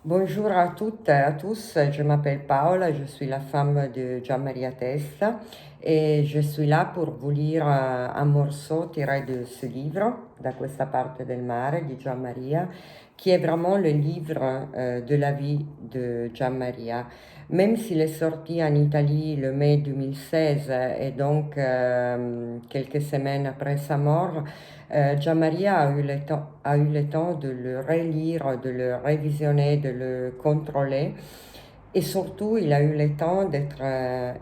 Bonjour à toutes et à tous, je m'appelle Paola, je suis la femme de Gian Maria Testa et je suis là pour vous lire un morceau tiré de ce livre, Da questa parte del mare, di Gian Maria, qui est vraiment le livre de la vie de Gian Maria. Même s'il est sorti en Italie le mai 2016 et donc quelques semaines après sa mort, Gianmaria a eu le temps de le relire, de le révisionner, de le contrôler. Et surtout, il a eu le temps d'être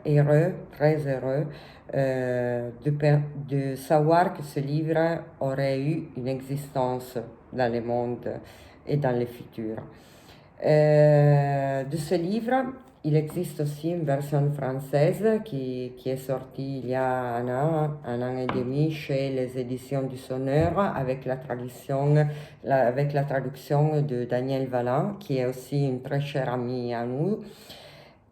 heureux, très heureux, de savoir que ce livre aurait eu une existence dans le monde et dans le futur. De ce livre, il existe aussi une version française qui est sortie il y a un an et demi chez les éditions du Sonneur avec la traduction de Daniel Valin, qui est aussi une très chère amie à nous.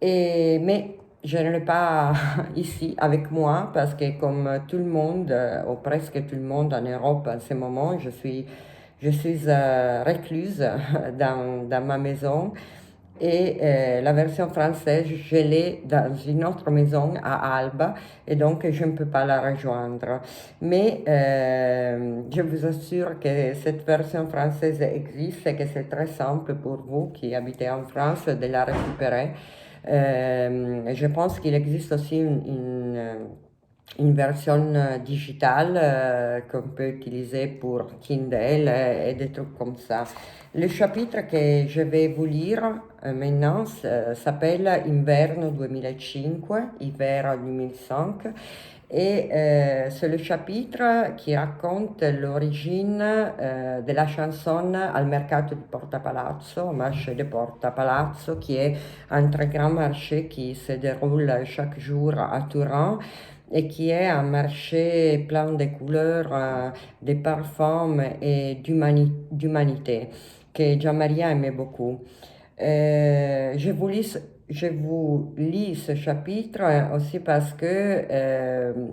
Mais je ne l'ai pas ici avec moi parce que comme tout le monde, ou presque tout le monde en Europe en ce moment, je suis recluse dans ma maison et la version française, je l'ai dans une autre maison à Alba et donc je ne peux pas la rejoindre. Mais je vous assure que cette version française existe et que c'est très simple pour vous qui habitez en France de la récupérer. Je pense qu'il existe aussi une version digitale qu'on peut utiliser pour Kindle et des trucs comme ça. Le chapitre que je vais vous lire maintenant s'appelle Inverno 2005, Hiver 2005. Et c'est le chapitre qui raconte l'origine de la chanson al mercato di Porta Palazzo, au marché de Porta Palazzo, qui est un très grand marché qui se déroule chaque jour à Turin et qui est un marché plein de couleurs, de parfums et d'humanité que Gianmaria aimait beaucoup. Je vous lis ce chapitre aussi parce que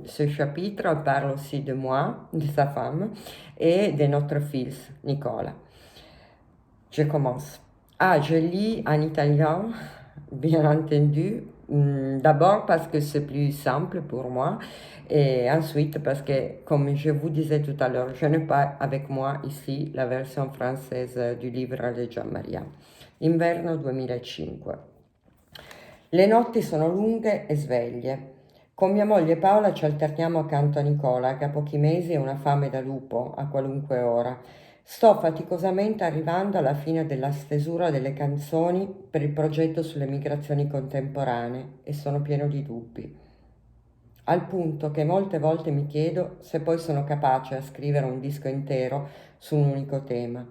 ce chapitre parle aussi de moi, de sa femme et de notre fils, Nicolas. Je commence. Ah, je lis en italien, bien entendu. D'abord parce que c'est plus simple pour moi et ensuite parce que, comme je vous disais tout à l'heure, je n'ai pas avec moi ici la version française du livre di Gianmaria. Inverno 2005. Le notti sono lunghe e sveglie. Con mia moglie Paola ci alterniamo accanto a Nicola, che ha pochi mesi e una fame da lupo a qualunque ora. Sto faticosamente arrivando alla fine della stesura delle canzoni per il progetto sulle migrazioni contemporanee e sono pieno di dubbi. Al punto che molte volte mi chiedo se poi sono capace a scrivere un disco intero su un unico tema.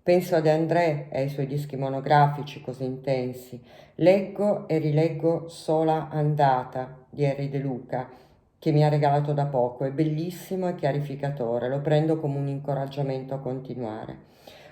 Penso a De André e ai suoi dischi monografici così intensi. Leggo e rileggo Sola Andata di Henry De Luca, che mi ha regalato da poco. È bellissimo e chiarificatore, lo prendo come un incoraggiamento a continuare.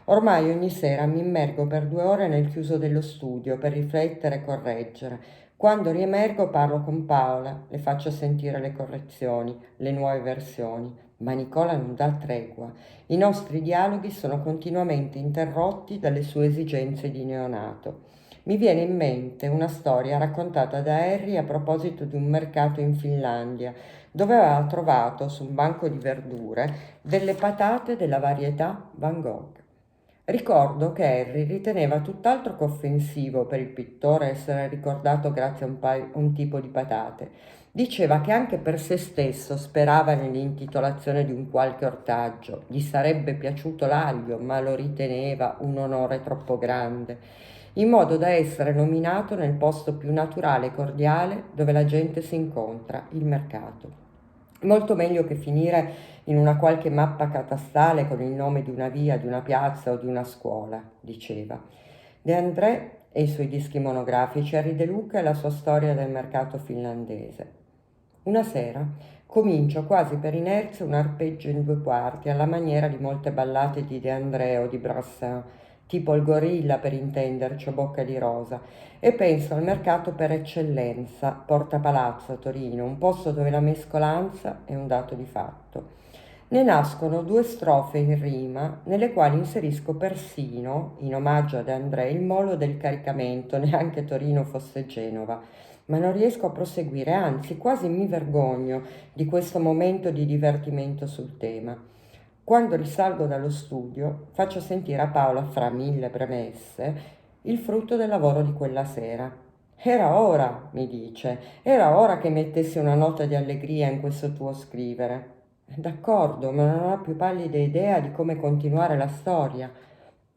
Ormai ogni sera mi immergo per 2 ore nel chiuso dello studio per riflettere e correggere. Quando riemergo parlo con Paola, le faccio sentire le correzioni, le nuove versioni, ma Nicola non dà tregua. I nostri dialoghi sono continuamente interrotti dalle sue esigenze di neonato. Mi viene in mente una storia raccontata da Harry a proposito di un mercato in Finlandia, dove aveva trovato su un banco di verdure delle patate della varietà Van Gogh. Ricordo che Harry riteneva tutt'altro che offensivo per il pittore essere ricordato grazie a un tipo di patate. Diceva che anche per se stesso sperava nell'intitolazione di un qualche ortaggio. Gli sarebbe piaciuto l'aglio, ma lo riteneva un onore troppo grande, in modo da essere nominato nel posto più naturale e cordiale dove la gente si incontra, il mercato. Molto meglio che finire in una qualche mappa catastale con il nome di una via, di una piazza o di una scuola, diceva. De André e i suoi dischi monografici, Harry De Luca e la sua storia del mercato finlandese. Una sera comincio quasi per inerzia un arpeggio in 2 quarti, alla maniera di molte ballate di De André o di Brassens, tipo il gorilla per intenderci o Bocca di Rosa, e penso al mercato per eccellenza, Porta Palazzo a Torino, un posto dove la mescolanza è un dato di fatto. Ne nascono due strofe in rima, nelle quali inserisco persino, in omaggio ad André, il molo del caricamento, neanche Torino fosse Genova. Ma non riesco a proseguire, anzi quasi mi vergogno di questo momento di divertimento sul tema. Quando risalgo dallo studio, faccio sentire a Paola, fra mille premesse, il frutto del lavoro di quella sera. Era ora, mi dice, era ora che mettessi una nota di allegria in questo tuo scrivere. D'accordo, ma non ho più pallida idea di come continuare la storia.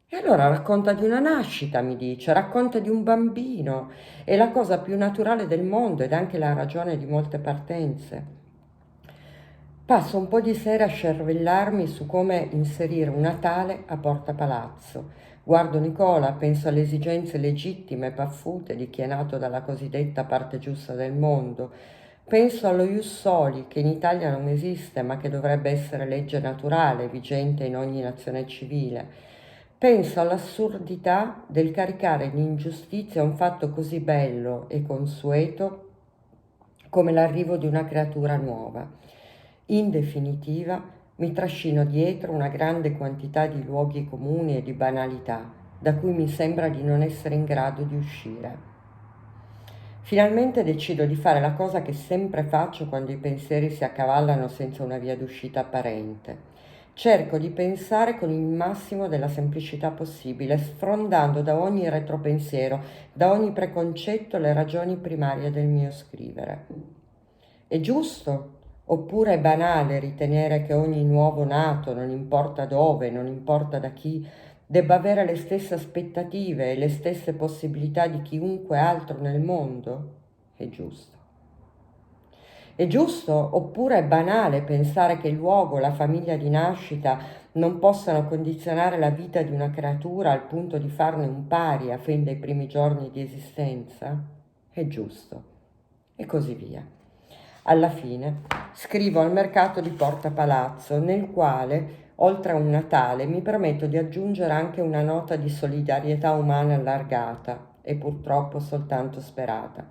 E allora racconta di una nascita, mi dice, racconta di un bambino. È la cosa più naturale del mondo ed anche la ragione di molte partenze. Passo un po' di sera a scervellarmi su come inserire un Natale a Porta Palazzo. Guardo Nicola, penso alle esigenze legittime e paffute di chi è nato dalla cosiddetta parte giusta del mondo. Penso allo ius soli, che in Italia non esiste, ma che dovrebbe essere legge naturale, vigente in ogni nazione civile. Penso all'assurdità del caricare di ingiustizia un fatto così bello e consueto come l'arrivo di una creatura nuova. In definitiva, mi trascino dietro una grande quantità di luoghi comuni e di banalità, da cui mi sembra di non essere in grado di uscire. Finalmente decido di fare la cosa che sempre faccio quando i pensieri si accavallano senza una via d'uscita apparente. Cerco di pensare con il massimo della semplicità possibile, sfrondando da ogni retropensiero, da ogni preconcetto le ragioni primarie del mio scrivere. È giusto oppure è banale ritenere che ogni nuovo nato, non importa dove, non importa da chi, debba avere le stesse aspettative e le stesse possibilità di chiunque altro nel mondo? È giusto. È giusto oppure è banale pensare che il luogo, la famiglia di nascita non possano condizionare la vita di una creatura al punto di farne un paria fin dai primi giorni di esistenza? È giusto. E così via. Alla fine scrivo al mercato di Porta Palazzo, nel quale, oltre a un Natale, mi permetto di aggiungere anche una nota di solidarietà umana allargata e purtroppo soltanto sperata.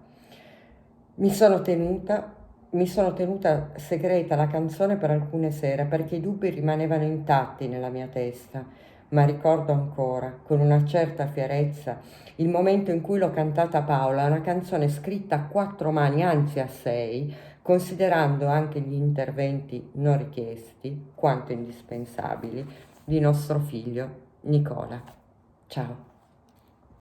Mi sono tenuta, mi sono tenuta segreta la canzone per alcune sere perché i dubbi rimanevano intatti nella mia testa, ma ricordo ancora, con una certa fierezza, il momento in cui l'ho cantata a Paola, una canzone scritta a quattro mani, anzi a sei, considerando anche gli interventi non richiesti, quanto indispensabili, di nostro figlio Nicola. Ciao.